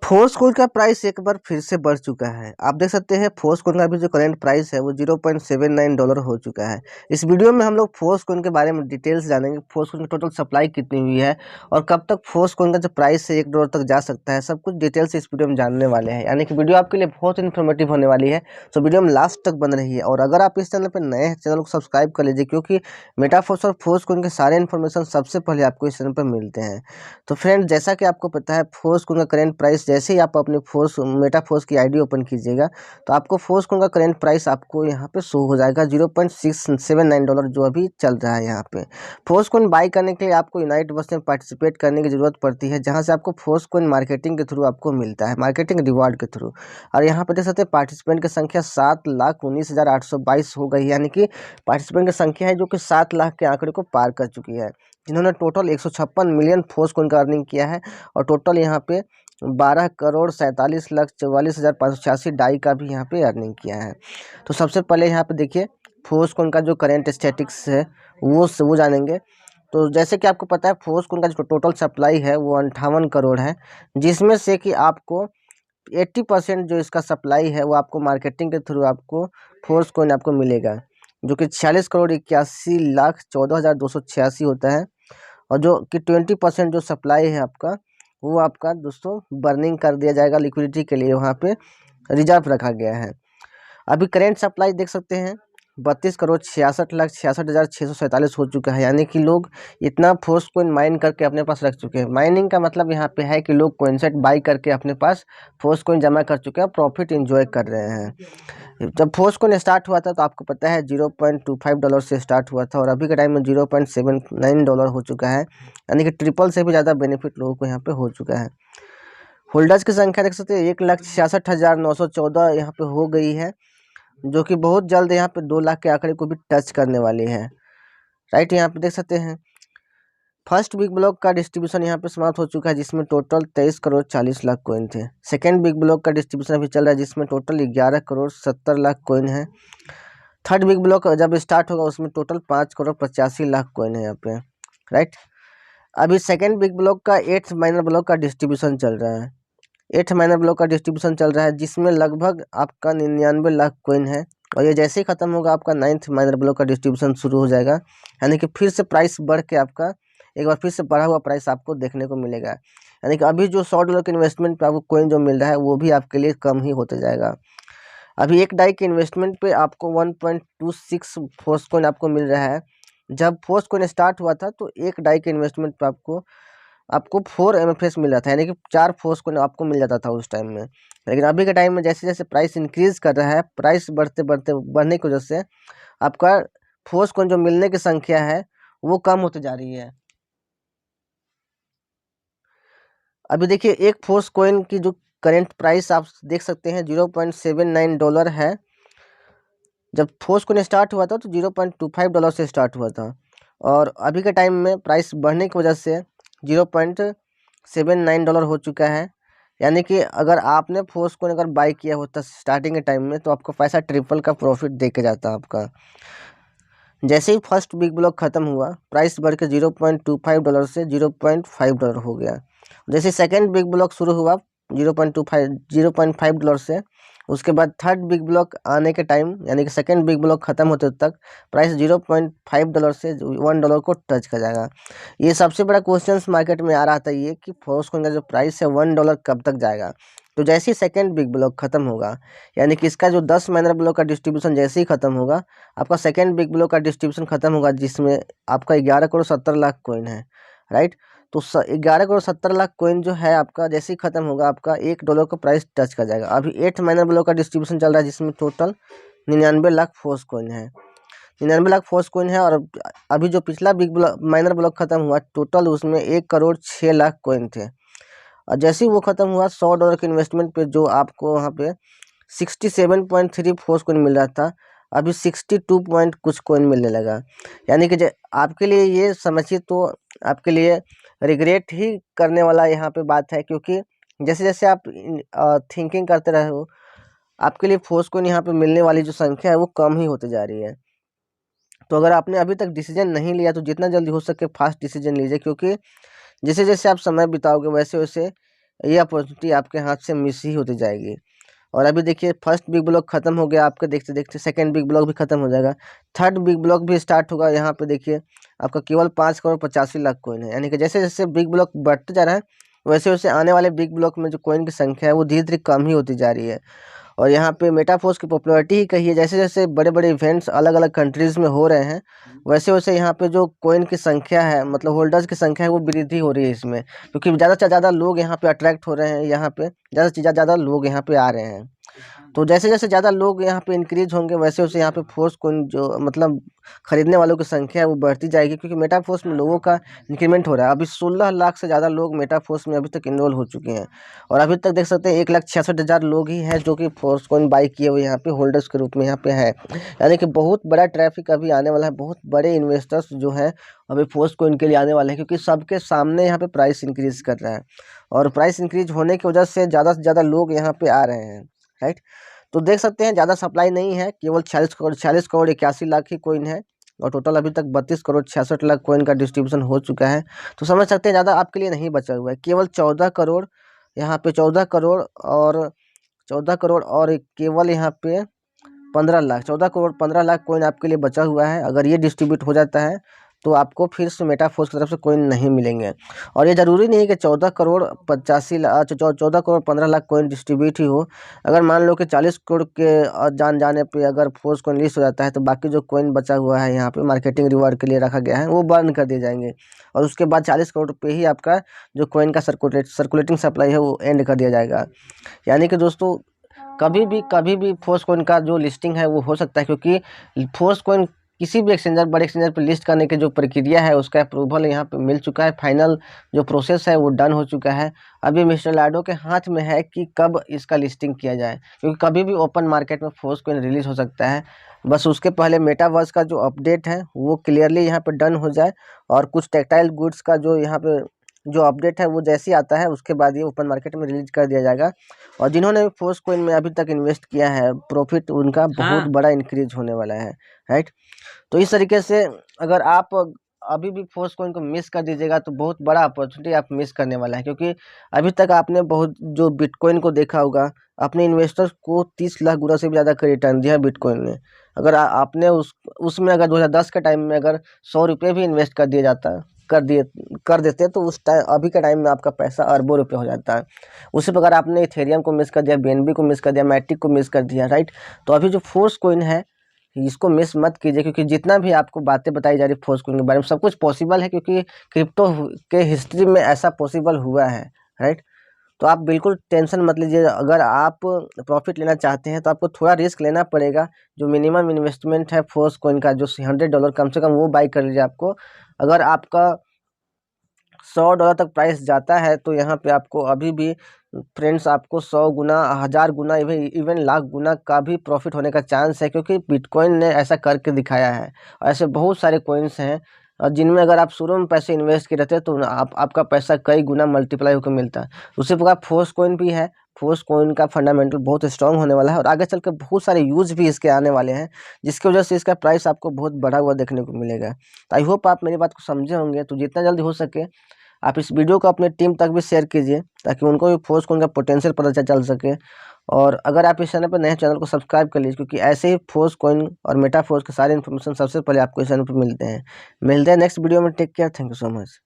Force coin का price एक बार फिर से बढ़ चुका है। आप देख सकते हैं फोर्स कोइन का भी जो करंट प्राइस है वो $0.79 हो चुका है। इस वीडियो में हम लोग फोर्स कोइन के बारे में डिटेल्स जानेंगे, फोर्स कोइन की टोटल सप्लाई कितनी हुई है और कब तक फोर्स कोइन का जो प्राइस है $1 तक जा सकता है, सब कुछ डिटेल्स इस वीडियो में जानने वाले हैं। यानी कि वीडियो आपके लिए बहुत इन्फॉर्मेटिव होने वाली है, तो वीडियो में लास्ट तक बन रही है। और अगर आप इस चैनल पर नए हैं, चैनल को सब्सक्राइब कर लीजिए, क्योंकि मेटाफोर्स और फोर्स कोइन के सारे इन्फॉर्मेशन सबसे पहले आपको इस चैनल पर मिलते हैं। तो फ्रेंड, जैसा कि आपको पता है फोर्स कोइन का करंट प्राइस, जैसे ही आप अपने फोर्स मेटाफोर्स की आईडी ओपन कीजिएगा तो आपको फोर्स कोइन का करंट प्राइस आपको यहाँ पे शो हो जाएगा $0.679 जो अभी चल रहा है। यहाँ पे फोर्स कोइन बाई करने के लिए आपको यूनाइट बस में पार्टिसिपेट करने की जरूरत पड़ती है, जहाँ से आपको फोर्स कोइन मार्केटिंग के थ्रू आपको मिलता है, मार्केटिंग रिवार्ड के थ्रू। और यहाँ पे देख सकते हैं पार्टिसिपेंट की संख्या 7,19,822 हो गई, यानी कि पार्टिसिपेंट की संख्या है जो कि 7 लाख के आंकड़े को पार कर चुकी है, जिन्होंने टोटल 156 मिलियन फोर्स कोइन का अर्निंग किया है। और टोटल यहाँ पे 12,47,44,586 डाई का भी यहाँ पे अर्निंग किया है। तो सबसे पहले यहाँ पे देखिए फोर्स कोइन का जो करंट स्टैटिक्स है वो जानेंगे। तो जैसे कि आपको पता है फोर्स कोइन का जो टोटल सप्लाई है वो 58 करोड़ है, जिसमें से कि आपको 80% जो इसका सप्लाई है वो आपको मार्केटिंग के थ्रू आपको फोर्स कोइन आपको मिलेगा, जो कि 46,81,14,286 होता है। और जो कि 20% जो सप्लाई है आपका वो आपका दोस्तों बर्निंग कर दिया जाएगा, लिक्विडिटी के लिए वहाँ पे रिजर्व रखा गया है। अभी करेंट सप्लाई देख सकते हैं 32,66,66,647 हो चुका है, यानी कि लोग इतना फोर्स कोइन माइन करके अपने पास रख चुके हैं। माइनिंग का मतलब यहाँ पे है कि लोग कोइनसेट बाई करके अपने पास फोर्स कोइन जमा कर चुके हैं, प्रॉफिट एंजॉय कर रहे हैं। जब फोर्स कोइन स्टार्ट हुआ था तो आपको पता है $0.25 से स्टार्ट हुआ था और अभी के टाइम में $0.79 हो चुका है, यानी कि ट्रिपल से भी ज़्यादा बेनिफिट लोगों को यहाँ पे हो चुका है। होल्डर्स की संख्या देख सकते हैं 1,66,914 यहाँ पे हो गई है, जो कि बहुत जल्द यहाँ पे 2 लाख के आंकड़े को भी टच करने वाली है। राइट, यहाँ पे देख सकते हैं फर्स्ट बिग ब्लॉक का डिस्ट्रीब्यूशन यहाँ पे समाप्त हो चुका है, जिसमें टोटल 23,40,00,000 कॉइन थे। सेकेंड बिग ब्लॉक का डिस्ट्रीब्यूशन अभी चल रहा है, जिसमें टोटल 11,70,00,000 कॉइन है। थर्ड बिग ब्लॉक जब स्टार्ट होगा उसमें टोटल 5,85,00,000 कॉइन है यहाँ पे। राइट, अभी सेकेंड बिग ब्लॉक का 8th माइनर ब्लॉक का डिस्ट्रीब्यूशन चल रहा है। 8th माइनर ब्लॉक का डिस्ट्रीब्यूशन चल रहा है, जिसमें लगभग आपका 99 लाख कॉइन है। और ये जैसे ही खत्म होगा आपका 9th माइनर ब्लॉक का डिस्ट्रीब्यूशन शुरू हो जाएगा, यानी कि फिर से प्राइस बढ़ के आपका एक बार फिर से बढ़ा हुआ प्राइस आपको देखने को मिलेगा। यानी कि अभी जो $100 के इन्वेस्टमेंट पे आपको कॉइन जो मिल रहा है वो भी आपके लिए कम ही होते जाएगा। अभी एक डाई के इन्वेस्टमेंट पे आपको 1.26 फोर्स कॉइन आपको मिल रहा है। जब फोर्स कॉइन स्टार्ट हुआ था तो एक डाई के इन्वेस्टमेंट पे आपको 4 MFS मिल रहा था, यानी कि 4 फोर्स कॉइन आपको मिल जाता था उस टाइम में। लेकिन अभी के टाइम में जैसे जैसे प्राइस इंक्रीज कर रहा है, प्राइस बढ़ने की वजह से आपका फोर्स कॉइन जो मिलने की संख्या है वो कम होती जा रही है। अभी देखिए एक फोर्स कॉइन की जो करेंट प्राइस आप देख सकते हैं $0.79 है। जब फोर्स कॉइन स्टार्ट हुआ था तो $0.25 से स्टार्ट हुआ था, और अभी के टाइम में प्राइस बढ़ने की वजह से $0.79 हो चुका है। यानी कि अगर आपने फोर्स को अगर बाई किया होता स्टार्टिंग के टाइम में तो आपको पैसा ट्रिपल का प्रॉफिट दे के जाता आपका। जैसे ही फर्स्ट बिग ब्लॉक खत्म हुआ प्राइस बढ़ के $0.25 से $0.5 हो गया। जैसे सेकेंड बिग ब्लॉक शुरू हुआ 0.5 से, उसके बाद थर्ड बिग ब्लॉक आने के टाइम यानी कि सेकेंड बिग ब्लॉक खत्म होते तक प्राइस $0.5 से $1 को टच कर जाएगा। ये सबसे बड़ा क्वेश्चन मार्केट में आ रहा था ये कि फोर्स कॉइन का जो प्राइस है $1 कब तक जाएगा। तो जैसे ही सेकेंड बिग ब्लॉक खत्म होगा, यानी कि इसका जो 10 माइनर ब्लॉक का डिस्ट्रीब्यूशन जैसे ही खत्म होगा, आपका सेकेंड बिग ब्लॉक का डिस्ट्रीब्यूशन खत्म होगा, जिसमें आपका 11,70,00,000 कॉइन है। राइट, तो 11,70,00,000 कॉइन जो है आपका जैसे ही खत्म होगा आपका $1 का प्राइस टच कर जाएगा। अभी 8th माइनर ब्लॉक का डिस्ट्रीब्यूशन चल रहा है, जिसमें टोटल 99 लाख फोर्स कॉइन है। 99 लाख फोर्स कॉइन है, और अभी जो पिछला बिग ब्लॉक माइनर ब्लॉक खत्म हुआ टोटल उसमें 1,06,00,000 कॉइन थे। और जैसे ही वो खत्म हुआ $100 के इन्वेस्टमेंट पे जो आपको वहाँ पे 67.3 फोर्स कॉइन मिल रहा था, अभी 62 पॉइंट कुछ कॉइन मिलने लगा। यानी कि आपके लिए ये समझिए तो आपके लिए रिग्रेट ही करने वाला यहाँ पे बात है, क्योंकि जैसे जैसे आप थिंकिंग करते रहे हो आपके लिए फोर्स कॉइन यहाँ पे मिलने वाली जो संख्या है वो कम ही होती जा रही है। तो अगर आपने अभी तक डिसीजन नहीं लिया तो जितना जल्दी हो सके फास्ट डिसीजन लीजिए, क्योंकि जैसे जैसे आप समय बिताओगे वैसे वैसे ये अपॉर्चुनिटी आपके हाथ से मिस ही होती जाएगी। और अभी देखिए फर्स्ट बिग ब्लॉक खत्म हो गया आपका, देखते देखते सेकंड बिग ब्लॉक भी खत्म हो जाएगा, थर्ड बिग ब्लॉक भी स्टार्ट होगा। यहाँ पे देखिए आपका केवल 5 करोड़ 85 लाख कॉइन है, यानी कि जैसे जैसे बिग ब्लॉक बढ़ते जा रहा है वैसे वैसे आने वाले बिग ब्लॉक में जो कॉइन की संख्या है वो धीरे धीरे कम ही होती जा रही है। और यहाँ पे मेटाफोर्स की पॉपुलैरिटी ही कही है, जैसे जैसे बड़े बड़े इवेंट्स अलग अलग कंट्रीज़ में हो रहे हैं वैसे वैसे यहाँ पे जो कॉइन की संख्या है, मतलब होल्डर्स की संख्या है, वो वृद्धि हो रही है इसमें, क्योंकि ज़्यादा से ज़्यादा लोग यहाँ पे अट्रैक्ट हो रहे हैं, यहाँ पे ज़्यादा से ज़्यादा लोग यहाँ पे आ रहे हैं। तो जैसे जैसे ज़्यादा लोग यहाँ पे इंक्रीज होंगे वैसे वैसे यहाँ पे फोर्स कॉइन जो मतलब खरीदने वालों की संख्या है वो बढ़ती जाएगी, क्योंकि मेटाफोर्स में लोगों का इंक्रीमेंट हो रहा है। अभी 16 लाख से ज़्यादा लोग मेटाफोर्स में अभी तक इनरोल हो चुके हैं, और अभी तक देख सकते हैं 1,66,000 लोग ही हैं जो कि फोर्स कॉइन बाई किए हुए यहाँ पे होल्डर्स के रूप में यहाँ पे है। यानी कि बहुत बड़ा ट्रैफिक अभी आने वाला है, बहुत बड़े इन्वेस्टर्स जो हैं अभी फोर्स कॉइन के लिए आने वाले हैं, क्योंकि सबके सामने यहाँ पे प्राइस इंक्रीज कर रहा है, और प्राइस इंक्रीज होने की वजह से ज़्यादा लोग यहाँ पे आ रहे हैं, राइट। तो देख सकते हैं ज़्यादा सप्लाई नहीं है, केवल 46 करोड़ 81 लाख ही कॉइन है, और टोटल अभी तक 32 करोड़ 66 लाख कॉइन का डिस्ट्रीब्यूशन हो चुका है। तो समझ सकते हैं ज़्यादा आपके लिए नहीं बचा हुआ है, केवल 14 करोड़, यहाँ पे 14 करोड़ और 14 करोड़ और केवल यहाँ पे 15 लाख, 14 करोड़ 15 लाख कॉइन आपके लिए बचा हुआ है। अगर ये डिस्ट्रीब्यूट हो जाता है तो आपको फिर से मेटाफोर्स की तरफ से कॉइन नहीं मिलेंगे। और ये ज़रूरी नहीं है कि 14 करोड़ 15 लाख कॉइन डिस्ट्रीब्यूट ही हो। अगर मान लो कि 40 करोड़ के जाने पे अगर फोर्स कॉइन लिस्ट हो जाता है तो बाकी जो कॉइन बचा हुआ है यहाँ पे मार्केटिंग रिवार्ड के लिए रखा गया है वो बर्न कर दिए जाएंगे, और उसके बाद 40 करोड़ पे ही आपका जो कॉइन का सर्कुलेटिंग सप्लाई है वो एंड कर दिया जाएगा। यानी कि दोस्तों कभी भी फोर्स कॉइन का जो लिस्टिंग है वो हो सकता है, क्योंकि फोर्स कॉइन किसी भी एक्सचेंजर बड़े एक्सचेंजर पर लिस्ट करने की जो प्रक्रिया है उसका अप्रूवल यहाँ पे मिल चुका है, फाइनल जो प्रोसेस है वो डन हो चुका है। अभी मिस्टर लाडो के हाथ में है कि कब इसका लिस्टिंग किया जाए, क्योंकि कभी भी ओपन मार्केट में फोर्स कॉइन रिलीज हो सकता है। बस उसके पहले मेटावर्स का जो अपडेट है वो क्लियरली यहाँ पे डन हो जाए, और कुछ टेक्सटाइल गुड्स का जो यहाँ पे जो अपडेट है वो जैसे ही आता है उसके बाद ये ओपन मार्केट में रिलीज कर दिया जाएगा। और जिन्होंने भी फोर्स कॉइन में अभी तक इन्वेस्ट किया है प्रॉफिट उनका बहुत बड़ा इंक्रीज होने वाला है, राइट। तो इस तरीके से अगर आप अभी भी फोर्स कॉइन को मिस कर दीजिएगा तो बहुत बड़ा अपॉर्चुनिटी आप मिस करने वाला है, क्योंकि अभी तक आपने बहुत जो बिटकॉइन को देखा होगा, अपने इन्वेस्टर्स को 30 लाख गुना से भी ज़्यादा का रिटर्न दिया है बिटकॉइन ने। अगर आपने उसमें अगर 2010 के टाइम में अगर 100 रुपये भी इन्वेस्ट कर दिया जाता कर देते तो उस टाइम अभी के टाइम में आपका पैसा अरबों रुपये हो जाता है। उसी प्रकार आपने इथेरियम को मिस कर दिया, बीएनबी को मिस कर दिया, मैटिक को मिस कर दिया, राइट। तो अभी जो फोर्स कॉइन है इसको मिस मत कीजिए, क्योंकि जितना भी आपको बातें बताई जा रही फोर्स कॉइन के बारे में सब कुछ पॉसिबल है, क्योंकि क्रिप्टो के हिस्ट्री में ऐसा पॉसिबल हुआ है, राइट। तो आप बिल्कुल टेंशन मत लीजिए, अगर आप प्रॉफिट लेना चाहते हैं तो आपको थोड़ा रिस्क लेना पड़ेगा। जो मिनिमम इन्वेस्टमेंट है फोर्स कॉइन का जो $100 कम से कम वो बाई कर लीजिए आपको। अगर आपका $100 तक प्राइस जाता है तो यहाँ पे आपको अभी भी फ्रेंड्स आपको 100 गुना 1000 गुना इवन लाख गुना का भी प्रॉफिट होने का चांस है, क्योंकि बिटकॉइन ने ऐसा करके दिखाया है। और ऐसे बहुत सारे कॉइन्स हैं जिनमें अगर आप शुरू में पैसे इन्वेस्ट किए रहते हैं तो आपका पैसा कई गुना मल्टीप्लाई होकर मिलता है। उसी प्रकार फोर्स कॉइन भी है, फोर्स कॉइन का फंडामेंटल बहुत स्ट्रांग होने वाला है, और आगे चल के बहुत सारे यूज भी इसके आने वाले हैं, जिसकी वजह से इसका प्राइस आपको बहुत बढ़ा हुआ देखने को मिलेगा। तो आई होप आप मेरी बात को समझे होंगे। तो जितना जल्दी हो सके आप इस वीडियो को अपने टीम तक भी शेयर कीजिए, ताकि उनको भी फोर्स कॉइन का पोटेंशियल पता चल सके। और अगर आप इस चैनल पर नए चैनल को सब्सक्राइब कर लीजिए, क्योंकि ऐसे ही फोर्स कॉइन और मेटाफोर्स के सारे इन्फॉर्मेशन सबसे पहले आपको इस चैनल पर मिलते हैं। मिलते हैं नेक्स्ट वीडियो में। Take care, thank you so much.